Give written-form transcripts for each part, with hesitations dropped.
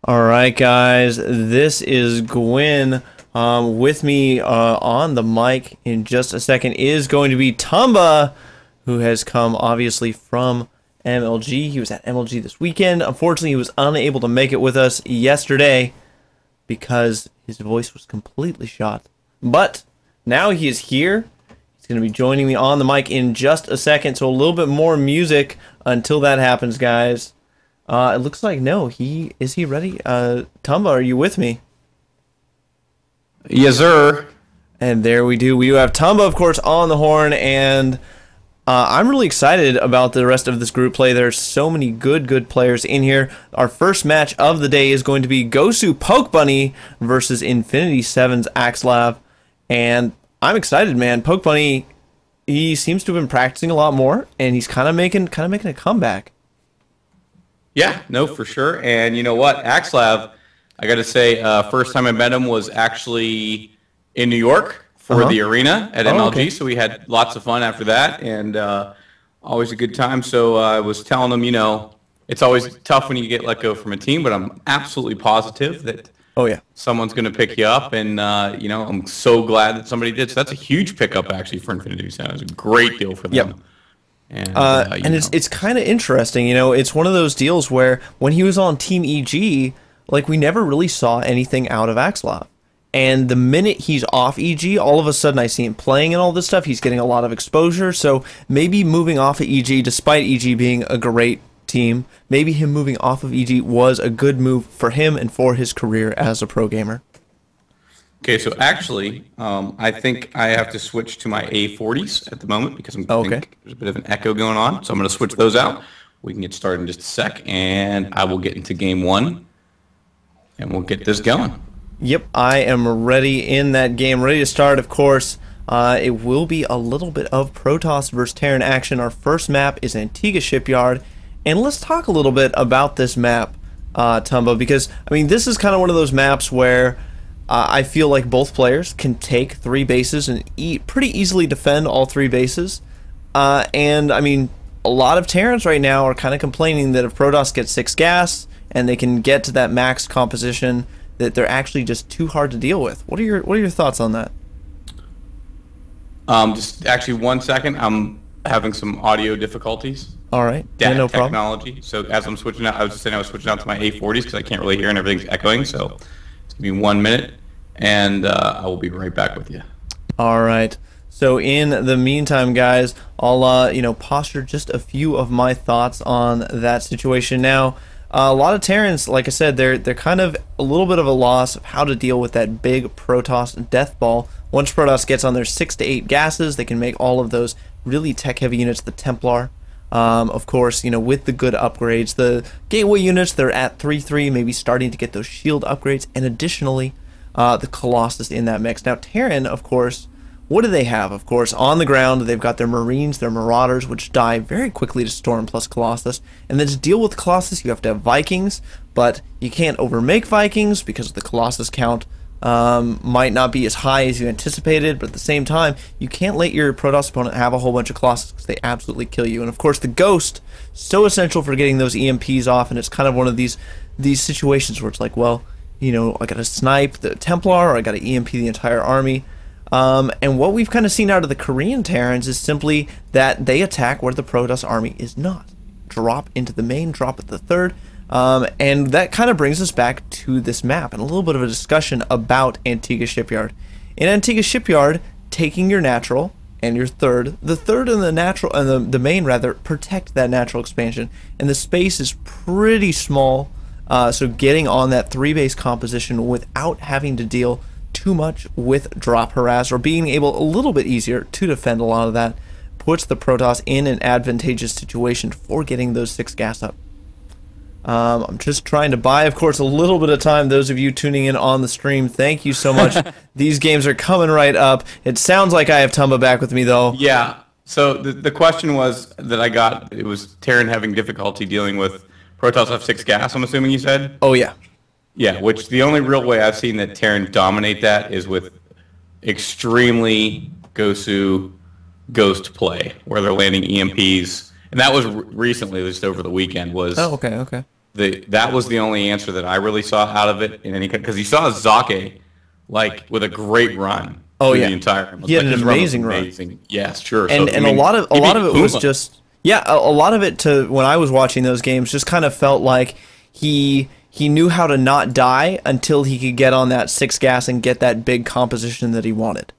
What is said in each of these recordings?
All right, guys, this is Gwyn. With me on the mic in just a second is going to be Tumba, who has come obviously from MLG. He was at MLG this weekend. Unfortunately, he was unable to make it with us yesterday because his voice was completely shot. But now he is here. He's going to be joining me on the mic in just a second. So a little bit more music until that happens, guys. It looks like no. Is he ready? Tumba, are you with me? Yes, sir. And there we do. We have Tumba, of course, on the horn, and I'm really excited about the rest of this group play. There's so many good players in here. Our first match of the day is going to be iGosu.Pokebunny versus Infinity 7's iS.Axslav, and I'm excited, man. Pokebunny, he seems to have been practicing a lot more, and he's kind of making a comeback. Yeah, no, for sure. And you know what? iS.Axslav, I got to say, first time I met him was actually in New York for the arena at MLG. Okay. So we had lots of fun after that, and always a good time. So I was telling him, you know, it's always tough when you get let go from a team, but I'm absolutely positive that someone's going to pick you up. And, you know, I'm so glad that somebody did. So that's a huge pickup, actually, for Infinity. So it was a great deal for them. Yep. And it's kind of interesting, you know, it's one of those deals where when he was on Team EG, like, we never really saw anything out of iS.Axslav. And the minute he's off EG, all of a sudden I see him playing and all this stuff. He's getting a lot of exposure. So maybe moving off of EG, despite EG being a great team, maybe him moving off of EG was a good move for him and for his career as a pro gamer. Okay, so actually, I think I have to switch to my A40s at the moment because I think there's a bit of an echo going on. So I'm going to switch those out. We can get started in just a sec, and I will get into game one, and we'll get this going. Yep, I am ready in that game, ready to start, of course. It will be a little bit of Protoss versus Terran action. Our first map is Antigua Shipyard, and let's talk a little bit about this map, Tumba, because, I mean, this is kind of one of those maps where I feel like both players can take 3 bases and pretty easily defend all 3 bases. And, I mean, a lot of Terrans right now are kind of complaining that if Protoss gets 6 gas and they can get to that max composition, that they're actually just too hard to deal with. What are your thoughts on that? Just actually 1 second. I'm having some audio difficulties. All right. Yeah, no problem. Technology. So as I'm switching out, I was just saying I was switching out to my A40s because I can't really hear and everything's echoing. So give me 1 minute. And I will be right back with you. All right. So in the meantime, guys, I'll you know, posture just a few of my thoughts on that situation. Now, a lot of Terrans, like I said, they're kind of a little bit of a loss of how to deal with that big Protoss death ball. Once Protoss gets on their 6 to 8 gases, they can make all of those really tech-heavy units, the Templar. Of course, you know, with the good upgrades, the gateway units, they're at 3-3, maybe starting to get those shield upgrades, and additionally, the Colossus in that mix. Now, Terran, of course, what do they have? Of course, on the ground, they've got their Marines, their Marauders, which die very quickly to Storm plus Colossus. And then to deal with Colossus, you have to have Vikings, but you can't overmake Vikings because the Colossus count might not be as high as you anticipated, but at the same time, you can't let your Protoss opponent have a whole bunch of Colossus because they absolutely kill you. And of course, the Ghost, so essential for getting those EMPs off, and it's kind of one of these situations where it's like, well, you know, I gotta snipe the Templar, or I gotta EMP the entire army. And what we've kind of seen out of the Korean Terrans is simply that they attack where the Protoss army is not. Drop into the main, drop at the third, and that kind of brings us back to this map and a little bit of a discussion about Antigua Shipyard. In Antigua Shipyard, taking your natural and your third, the third and the natural and the main rather protect that natural expansion, and the space is pretty small. So getting on that 3-base composition without having to deal too much with drop harass, or being able a little bit easier to defend a lot of that, puts the Protoss in an advantageous situation for getting those 6 gas up. I'm just trying to buy, of course, a little bit of time. Those of you tuning in on the stream, thank you so much. These games are coming right up. It sounds like I have Tumba back with me, though. Yeah. So the question was that I got, it was Terran having difficulty dealing with Protoss F6 gas, I'm assuming you said? Oh, yeah. Yeah, which the only real way I've seen that Terran dominate that is with extremely Gosu ghost play, where they're landing EMPs. And that was recently, just over the weekend, was... Oh, okay. that was the only answer that I really saw out of it in any, because you saw Zake like with a great run. Oh through yeah, the entire. He had an amazing run. Yes, sure. And so, and a lot of it was just a lot of it to when I was watching those games just kind of felt like he knew how to not die until he could get on that 6 gas and get that big composition that he wanted.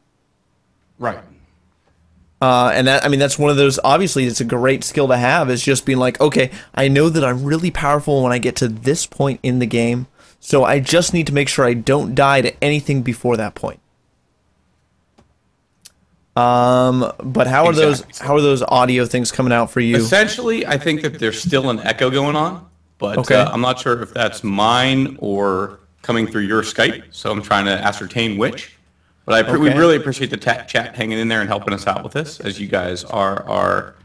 Right. And that, I mean, that's one of those, obviously it's a great skill to have, is just being like, okay, I know that I'm really powerful when I get to this point in the game, so I just need to make sure I don't die to anything before that point. But how are those audio things coming out for you? Essentially, I think that there's still an echo going on, but I'm not sure if that's mine or coming through your Skype, so I'm trying to ascertain which. But we really appreciate the chat hanging in there and helping us out with this, as you guys are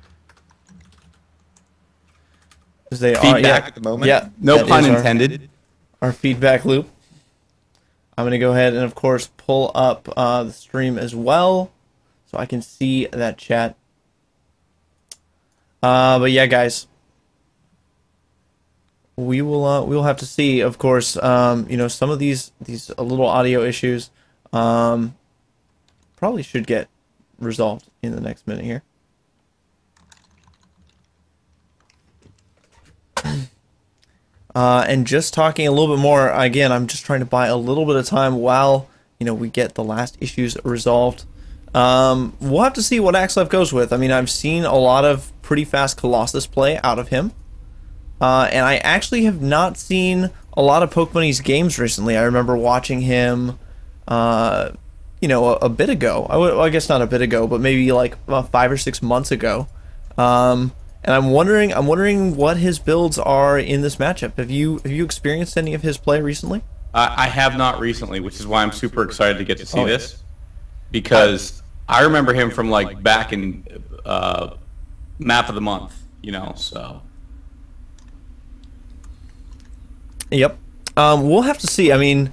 feedback at the moment. Yeah, no pun intended. Our feedback loop. I'm going to go ahead and, of course, pull up the stream as well, so I can see that chat. But yeah, guys, we'll have to see. Of course, some of these little audio issues. Probably should get resolved in the next minute here. And just talking a little bit more, again, I'm just trying to buy a little bit of time while, we get the last issues resolved. We'll have to see what iS.Axslav goes with. I mean, I've seen a lot of pretty fast Colossus play out of him. And I actually have not seen a lot of Pokebunny's games recently. I remember watching him a bit ago. I guess not a bit ago, but maybe like 5 or 6 months ago. And I'm wondering what his builds are in this matchup. Have you experienced any of his play recently? I have not recently, which is why I'm super excited to get to see this, because I remember him from like back in Map of the Month, so. Yep. We'll have to see. I mean,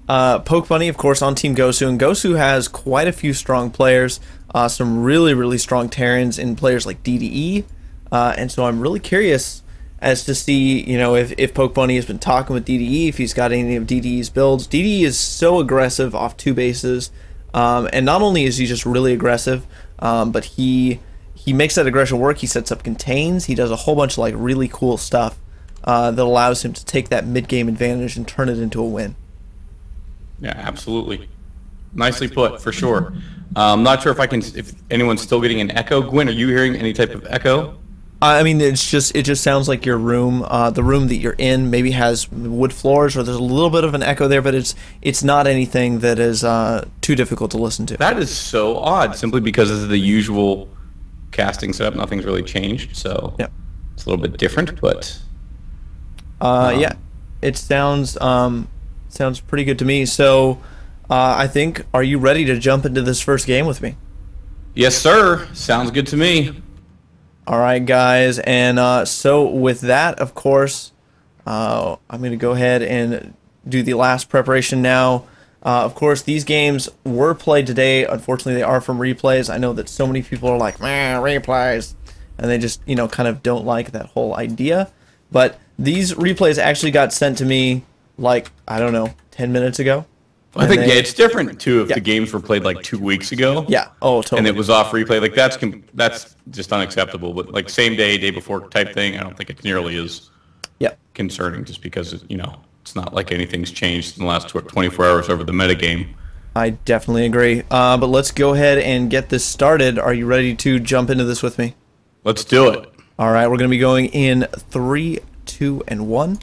Pokebunny, of course, on Team Gosu, and Gosu has quite a few strong players, some really, really strong Terrans in players like DDE, and so I'm really curious as to see, if Pokebunny has been talking with DDE, if he's got any of DDE's builds. DDE is so aggressive off 2 bases, and not only is he just really aggressive, but he makes that aggression work. He sets up contains, he does a whole bunch of like really cool stuff that allows him to take that mid-game advantage and turn it into a win. Yeah, absolutely. Nicely put, for sure. I'm not sure if anyone's still getting an echo. Gwen, are you hearing any type of echo? I mean, it just sounds like your room, the room that you're in, maybe has wood floors, or there's a little bit of an echo there, but it's not anything that is too difficult to listen to. That is so odd, simply because this is the usual casting setup. Nothing's really changed, so it's a little bit different, but yeah, it sounds pretty good to me. So I think, are you ready to jump into this first game with me? Yes, sir. Sounds good to me. All right, guys, and so with that, of course, I'm going to go ahead and do the last preparation now. Of course, these games were played today. Unfortunately, they are from replays. I know that so many people are like, man, replays, and they just, kind of don't like that whole idea. But these replays actually got sent to me, like, I don't know, 10 minutes ago. I think it's different too if the games were played like 2 weeks ago. Yeah. Oh, totally. And it was off replay. Like that's just unacceptable. But like same day before type thing, I don't think it's nearly as concerning. Just because it's not like anything's changed in the last 24 hours over the metagame. I definitely agree. But let's go ahead and get this started. Are you ready to jump into this with me? Let's do it. All right, we're going to be going in 3, 2, and 1.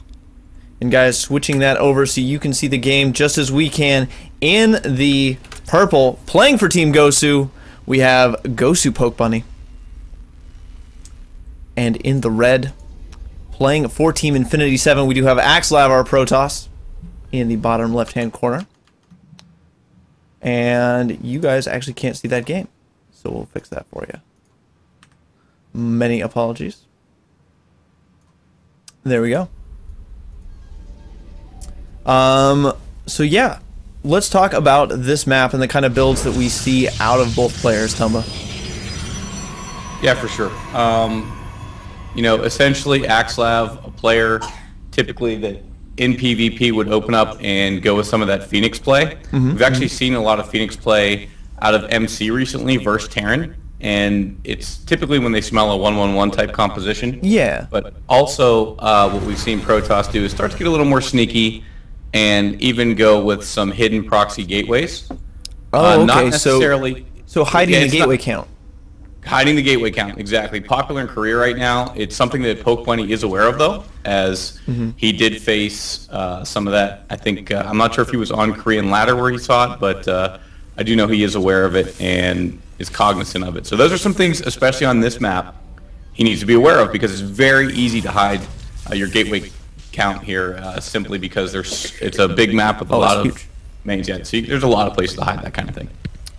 And guys, switching that over so you can see the game just as we can. In the purple, playing for Team Gosu, we have Gosu.Pokebunny. And in the red, playing for Team Infinity 7, we do have iS.Axslav, our Protoss, in the bottom left-hand corner. And you guys actually can't see that game, so we'll fix that for you. Many apologies. There we go. So yeah, let's talk about this map and the kind of builds that we see out of both players, Tumba. Yeah, for sure. Essentially, iS.Axslav, a player typically that in PvP would open up and go with some of that Phoenix play. We've actually seen a lot of Phoenix play out of MC recently versus Terran, and it's typically when they smell a 1-1-1 type composition. Yeah. But also what we've seen Protoss do is start to get a little more sneaky and even go with some hidden proxy gateways. Oh, okay. Not necessarily. So hiding the gateway count. Hiding the gateway count, exactly. Popular in Korea right now. It's something that Pokebunny is aware of, though, as he did face some of that. I think, I'm not sure if he was on Korean Ladder where he saw it, but I do know he is aware of it and is cognizant of it. So those are some things, especially on this map, he needs to be aware of, because it's very easy to hide your gateway count here simply because it's a big map with a lot of mains. Yeah, so there's a lot of places to hide that kind of thing.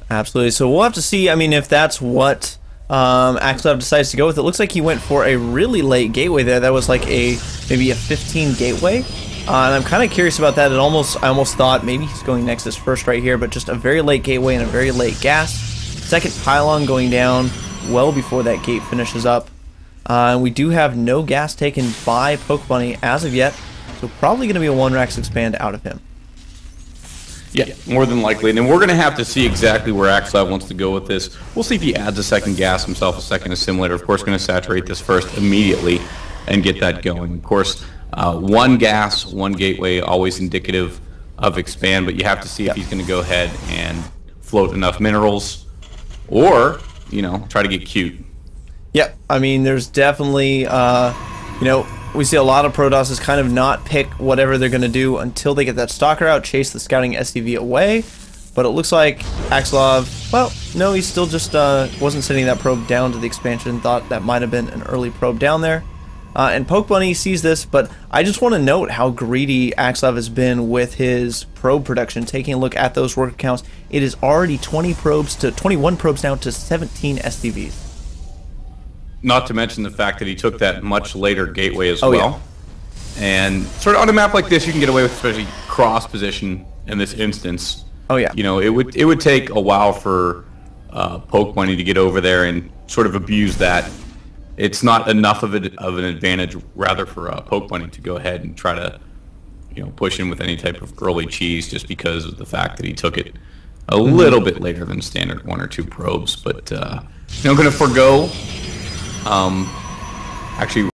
Absolutely. So we'll have to see, I mean, if that's what Axslav decides to go with. It looks like he went for a really late gateway there. That was like maybe a 15 gateway. And I'm kind of curious about that. I almost thought maybe he's going Nexus first right here, but just a very late gateway and a very late gas. Second pylon going down well before that gate finishes up. And we do have no gas taken by Pokebunny as of yet, so probably going to be a 1-Rax expand out of him. Yeah, more than likely. And then we're going to have to see exactly where Axslav wants to go with this. We'll see if he adds a second gas himself, a second assimilator. Of course, going to saturate this first immediately and get that going. Of course, one gas, one gateway, always indicative of expand, but you have to see if he's going to go ahead and float enough minerals or, you know, try to get cute. Yep, I mean, there's definitely, you know, we see a lot of Protosses kind of not pick whatever they're going to do until they get that Stalker out, chase the Scouting SCV away. But it looks like Axslav, well, no, he still just wasn't sending that probe down to the expansion. Thought that might have been an early probe down there. And Pokebunny sees this, but I just want to note how greedy Axslav has been with his probe production. Taking a look at those worker counts, it is already 21 probes now to 17 SCVs. Not to mention the fact that he took that much later gateway as well. Yeah. And sort of on a map like this, you can get away with especially cross position in this instance. Oh yeah. You know, it would take a while for Pokebunny to get over there and sort of abuse that. It's not enough of an advantage, rather, for Pokebunny to go ahead and try to, you know, push in with any type of early cheese just because of the fact that he took it a little bit later than standard 1 or 2 probes. But you know, going to forego actually